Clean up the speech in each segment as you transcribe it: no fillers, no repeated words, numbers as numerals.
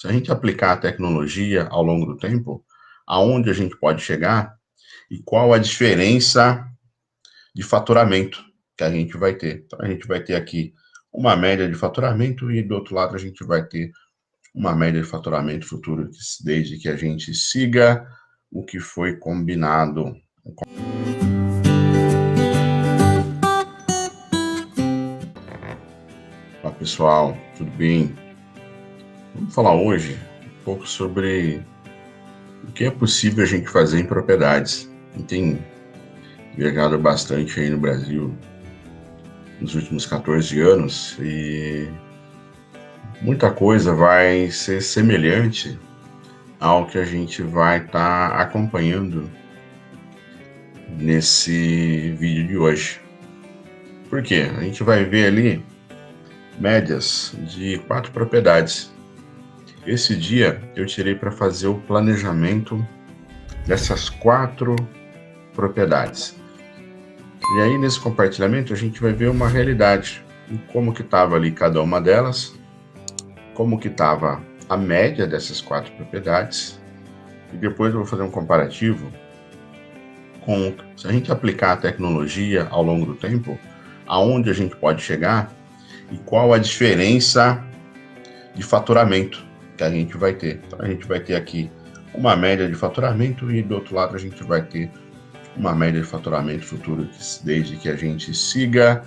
Se a gente aplicar a tecnologia ao longo do tempo, aonde a gente pode chegar e qual a diferença de faturamento que a gente vai ter. Então, a gente vai ter aqui uma média de faturamento e do outro lado a gente vai ter uma média de faturamento futuro, desde que a gente siga o que foi combinado. Olá pessoal, tudo bem? Vamos falar hoje um pouco sobre o que é possível a gente fazer em propriedades. A gente tem viajado bastante aí no Brasil nos últimos 14 anos e muita coisa vai ser semelhante ao que a gente vai estar acompanhando nesse vídeo de hoje. Por quê? A gente vai ver ali médias de 4 propriedades. Esse dia eu tirei para fazer o planejamento dessas 4 propriedades. E aí nesse compartilhamento a gente vai ver uma realidade, como que estava ali cada uma delas, como que estava a média dessas 4 propriedades, e depois eu vou fazer um comparativo com, se a gente aplicar a tecnologia ao longo do tempo, aonde a gente pode chegar e qual a diferença de faturamento que a gente vai ter. Então a gente vai ter aqui uma média de faturamento e do outro lado a gente vai ter uma média de faturamento futuro, desde que a gente siga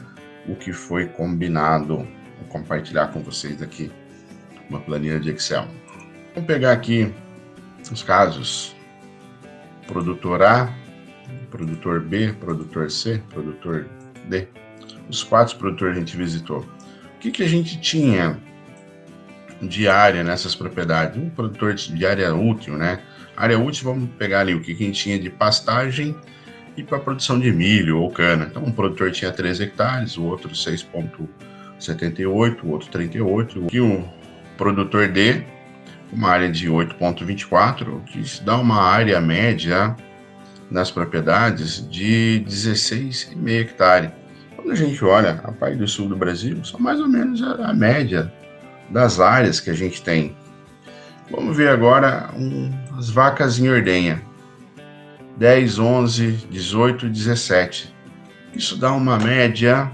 o que foi combinado. Vou compartilhar com vocês aqui uma planilha de Excel. Vamos pegar aqui os casos: produtor A, produtor B, produtor C, produtor D. Os 4 produtores a gente visitou. O que a gente tinha de área nessas propriedades? Um produtor de área útil, né? Área útil, vamos pegar ali o que a gente tinha de pastagem e para produção de milho ou cana. Então, um produtor tinha 3 hectares, o outro 6,78, o outro 38. E o produtor D, uma área de 8,24, que dá uma área média nas propriedades de 16,5 hectares. Quando a gente olha a parte do sul do Brasil, são mais ou menos a média das áreas que a gente tem. Vamos ver agora as vacas em ordenha. 10, 11, 18 e 17. Isso dá uma média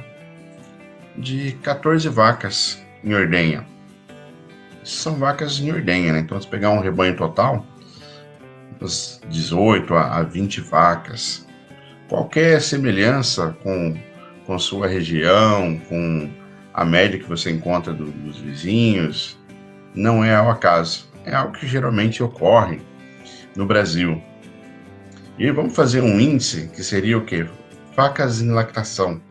de 14 vacas em ordenha. São vacas em ordenha, né? Então, se pegar um rebanho total, das 18 a 20 vacas. Qualquer semelhança com sua região, com a média que você encontra dos vizinhos, não é ao acaso. É algo que geralmente ocorre no Brasil. E vamos fazer um índice que seria o quê? Vacas em lactação.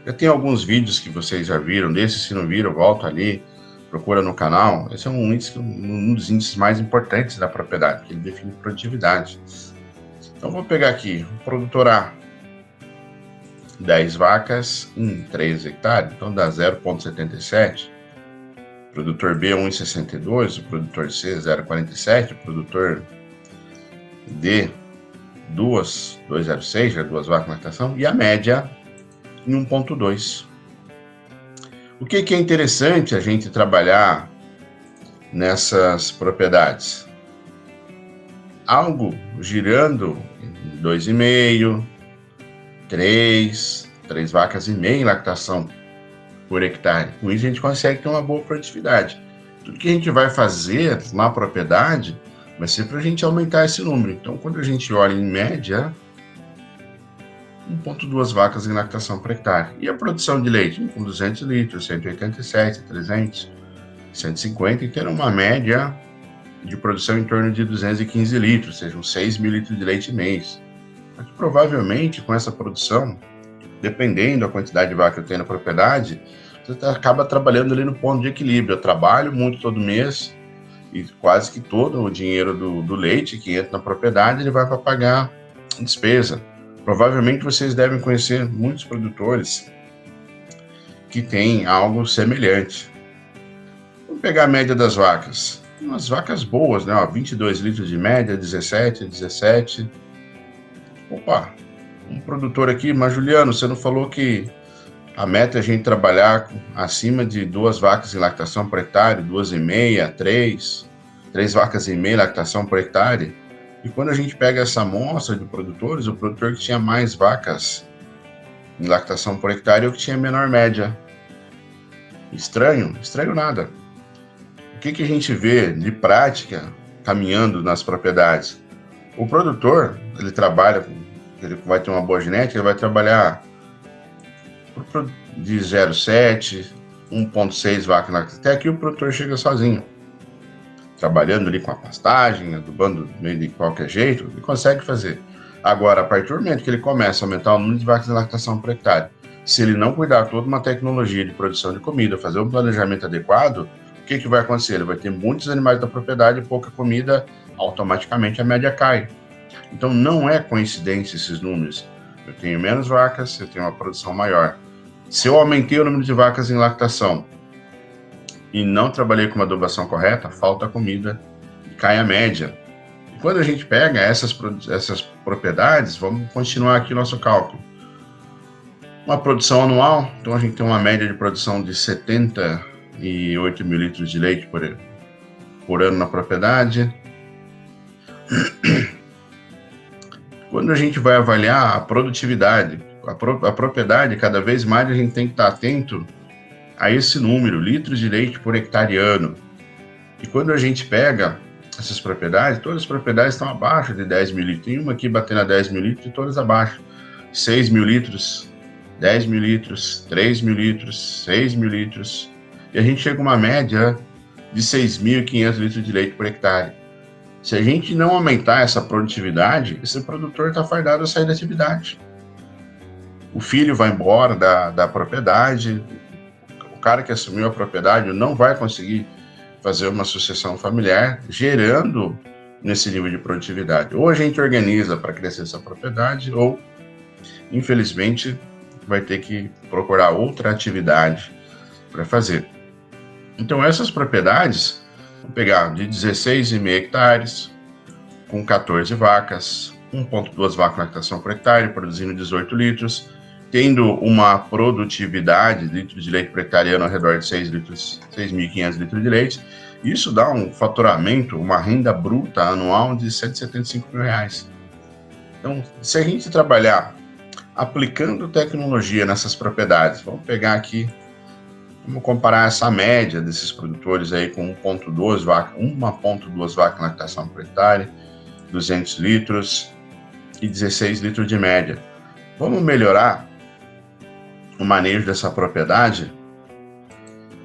Já tem alguns vídeos que vocês já viram desses. Se não viram, volta ali, procura no canal. Esse é um índice, um dos índices mais importantes da propriedade, que ele define produtividade. Então vou pegar aqui o produtor A, 10 vacas em 3 hectares, então dá 0,77. Produtor B, 1,62. O produtor C, 0,47. O produtor D, 2,06, já 2 vacas na lactação, e a média em 1,2. O que é interessante a gente trabalhar nessas propriedades? Algo girando em 2,5, 3 vacas e meia em lactação por hectare. Com isso a gente consegue ter uma boa produtividade. Tudo que a gente vai fazer na propriedade vai ser para a gente aumentar esse número. Então, quando a gente olha em média, 1,2 vacas em lactação por hectare. E a produção de leite? Com 200 litros, 187, 300, 150, e ter uma média de produção em torno de 215 litros, sejam 6 mil litros de leite mês. Mas, provavelmente, com essa produção, dependendo da quantidade de vaca que eu tenho na propriedade, você acaba trabalhando ali no ponto de equilíbrio. Eu trabalho muito todo mês, e quase que todo o dinheiro do leite que entra na propriedade, ele vai para pagar despesa. Provavelmente vocês devem conhecer muitos produtores que têm algo semelhante. Vamos pegar a média das vacas. Umas vacas boas, né? 22 litros de média, 17. Opa, um produtor aqui, mas Juliano, você não falou que a meta é a gente trabalhar acima de 2 vacas em lactação por hectare, 2,5, 3. 3 vacas e meia lactação por hectare. E quando a gente pega essa amostra de produtores, o produtor que tinha mais vacas em lactação por hectare é o que tinha menor média. Estranho? Estranho nada. O que a gente vê de prática caminhando nas propriedades? O produtor, ele trabalha, ele vai ter uma boa genética, ele vai trabalhar de 0,7, 1,6 vaca na lactação. Até aqui o produtor chega sozinho. Trabalhando ali com a pastagem, adubando meio de qualquer jeito, ele consegue fazer. Agora, a partir do momento que ele começa a aumentar o número de vacas em lactação por hectare, se ele não cuidar toda uma tecnologia de produção de comida, fazer um planejamento adequado, o que vai acontecer? Ele vai ter muitos animais da propriedade e pouca comida, automaticamente a média cai. Então, não é coincidência esses números. Eu tenho menos vacas, eu tenho uma produção maior. Se eu aumentei o número de vacas em lactação e não trabalhei com uma adubação correta, falta comida e cai a média. E quando a gente pega essas propriedades, vamos continuar aqui o nosso cálculo. Uma produção anual, então a gente tem uma média de produção de 78 mil litros de leite por ano na propriedade. Quando a gente vai avaliar a produtividade, a propriedade, cada vez mais a gente tem que estar atento a esse número, litros de leite por hectare ano. E quando a gente pega essas propriedades, todas as propriedades estão abaixo de 10 mil litros. Tem uma aqui batendo a 10 mil litros e todas abaixo. 6 mil litros, 10 mil litros, 3 mil litros, 6 mil litros. E a gente chega a uma média de 6.500 litros de leite por hectare. Se a gente não aumentar essa produtividade, esse produtor está fardado a sair da atividade. O filho vai embora da propriedade, o cara que assumiu a propriedade não vai conseguir fazer uma sucessão familiar, gerando nesse nível de produtividade. Ou a gente organiza para crescer essa propriedade, ou, infelizmente, vai ter que procurar outra atividade para fazer. Então, essas propriedades, vamos pegar de 16,5 hectares, com 14 vacas, 1,2 vacas na lactação por hectare, produzindo 18 litros, tendo uma produtividade de litros de leite por hectare ano ao redor de 6.500 litros de leite. Isso dá um faturamento, uma renda bruta anual de R$ 175 mil. Então, se a gente trabalhar aplicando tecnologia nessas propriedades, vamos pegar aqui, vamos comparar essa média desses produtores aí com 1,2 vacas na lactação por hectare, 200 litros e 16 litros de média. Vamos melhorar o manejo dessa propriedade.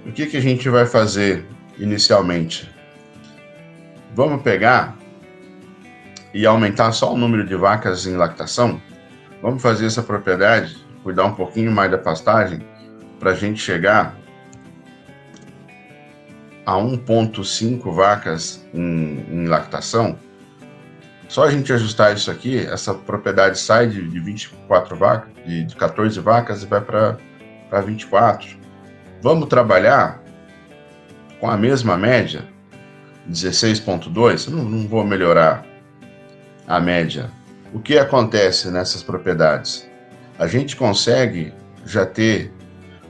O que a gente vai fazer inicialmente? Vamos pegar e aumentar só o número de vacas em lactação. Vamos fazer essa propriedade, cuidar um pouquinho mais da pastagem, para a gente chegar a 1,5 vacas em lactação. Só a gente ajustar isso aqui, essa propriedade sai de 24 vacas, de 14 vacas e vai para 24. Vamos trabalhar com a mesma média, 16,2. Não vou melhorar a média. O que acontece nessas propriedades? A gente consegue já ter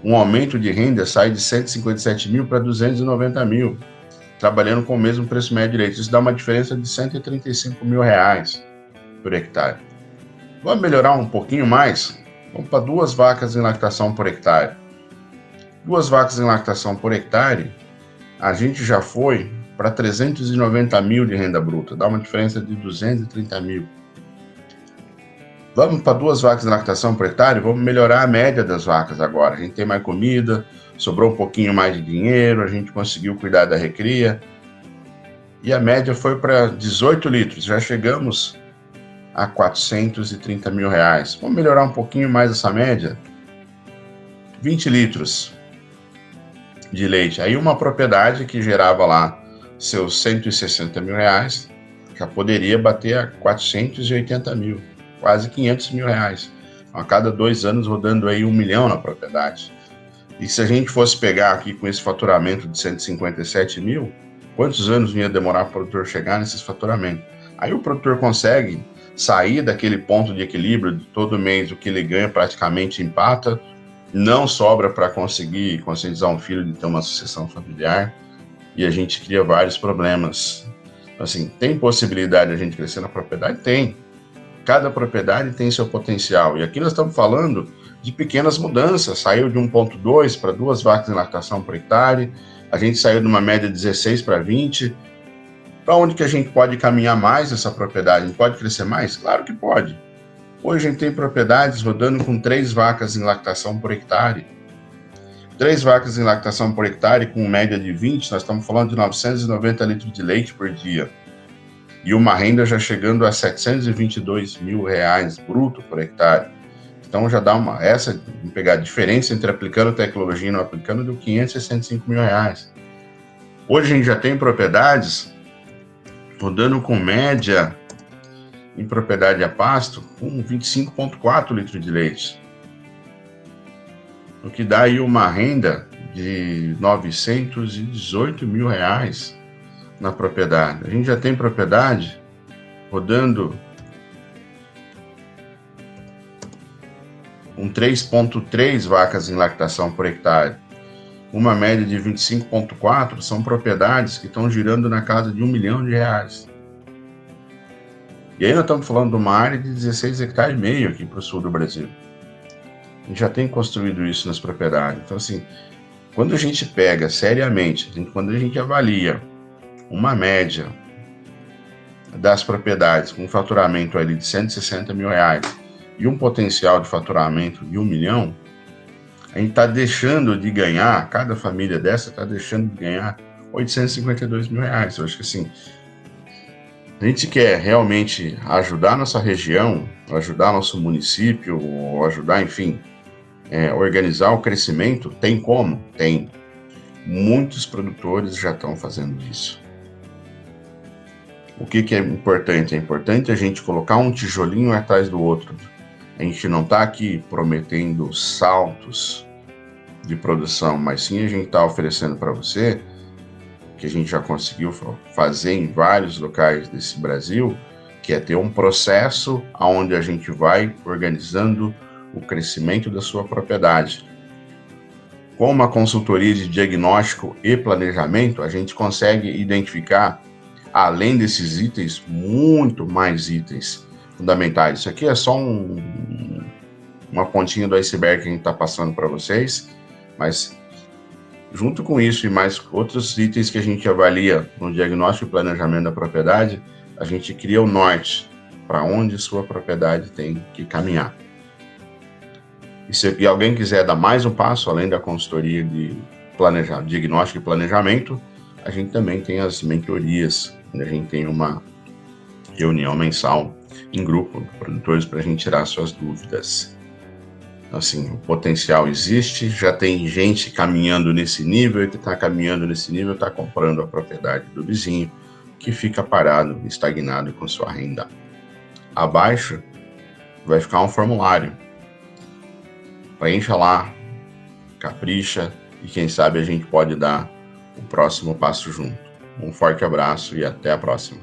um aumento de renda, sai de 157 mil para 290 mil. Trabalhando com o mesmo preço médio de leite. Isso dá uma diferença de R$ 135 mil por hectare. Vamos melhorar um pouquinho mais? Vamos para 2 vacas em lactação por hectare. 2 vacas em lactação por hectare, a gente já foi para 390 mil de renda bruta. Dá uma diferença de 230 mil. Vamos para 2 vacas em lactação por hectare, vamos melhorar a média das vacas agora. A gente tem mais comida, sobrou um pouquinho mais de dinheiro, a gente conseguiu cuidar da recria. E a média foi para 18 litros, já chegamos a 430 mil reais. Vamos melhorar um pouquinho mais essa média? 20 litros de leite. Aí uma propriedade que gerava lá seus 160 mil reais, já poderia bater a 480 mil, quase 500 mil reais. A cada 2 anos rodando aí 1 milhão na propriedade. E se a gente fosse pegar aqui com esse faturamento de 157 mil, quantos anos ia demorar para o produtor chegar nesses faturamentos? Aí o produtor consegue sair daquele ponto de equilíbrio de todo mês, o que ele ganha praticamente empata, não sobra para conseguir conscientizar um filho de ter uma sucessão familiar. e a gente cria vários problemas. Assim, tem possibilidade de a gente crescer na propriedade? Tem. Cada propriedade tem seu potencial. E aqui nós estamos falando de pequenas mudanças. Saiu de 1,2 para 2 vacas em lactação por hectare. A gente saiu de uma média de 16 para 20. Para onde que a gente pode caminhar mais essa propriedade? A gente pode crescer mais? Claro que pode. Hoje a gente tem propriedades rodando com 3 vacas em lactação por hectare. 3 vacas em lactação por hectare com média de 20, nós estamos falando de 990 litros de leite por dia. E uma renda já chegando a R$722 mil bruto por hectare. Então já dá vamos pegar a diferença entre aplicando tecnologia e não aplicando, deu R$565 mil. Hoje a gente já tem propriedades rodando com média em propriedade a pasto com 25,4 litros de leite. O que dá aí uma renda de R$918 mil na propriedade. A gente já tem propriedade rodando com 3,3 vacas em lactação por hectare. Uma média de 25,4 são propriedades que estão girando na casa de R$1 milhão. E aí nós estamos falando de uma área de 16 hectares e meio aqui para o sul do Brasil. A gente já tem construído isso nas propriedades. Então, assim, quando a gente pega seriamente, quando a gente avalia uma média das propriedades com faturamento ali de R$160 mil e um potencial de faturamento de R$1 milhão, a gente está deixando de ganhar, cada família dessa está deixando de ganhar R$852 mil. Eu acho que assim, a gente quer realmente ajudar nossa região, ajudar nosso município, ajudar, enfim, organizar o crescimento, tem como? Tem. Muitos produtores já estão fazendo isso. O que é importante? É importante a gente colocar um tijolinho atrás do outro. A gente não está aqui prometendo saltos de produção, mas sim a gente está oferecendo para você, que a gente já conseguiu fazer em vários locais desse Brasil, que é ter um processo onde a gente vai organizando o crescimento da sua propriedade. Com uma consultoria de diagnóstico e planejamento, a gente consegue identificar, além desses itens, muito mais itens fundamentais. Isso aqui é só uma pontinha do iceberg que a gente está passando para vocês, mas junto com isso e mais outros itens que a gente avalia no diagnóstico e planejamento da propriedade, a gente cria o norte para onde sua propriedade tem que caminhar. E se alguém quiser dar mais um passo, além da consultoria de diagnóstico e planejamento, a gente também tem as mentorias, onde a gente tem uma reunião mensal em grupo de produtores para a gente tirar suas dúvidas. Assim, o potencial existe, já tem gente caminhando nesse nível, e que está caminhando nesse nível está comprando a propriedade do vizinho, que fica parado, estagnado com sua renda. Abaixo vai ficar um formulário. Preencha lá, capricha, e quem sabe a gente pode dar o próximo passo junto. Um forte abraço e até a próxima.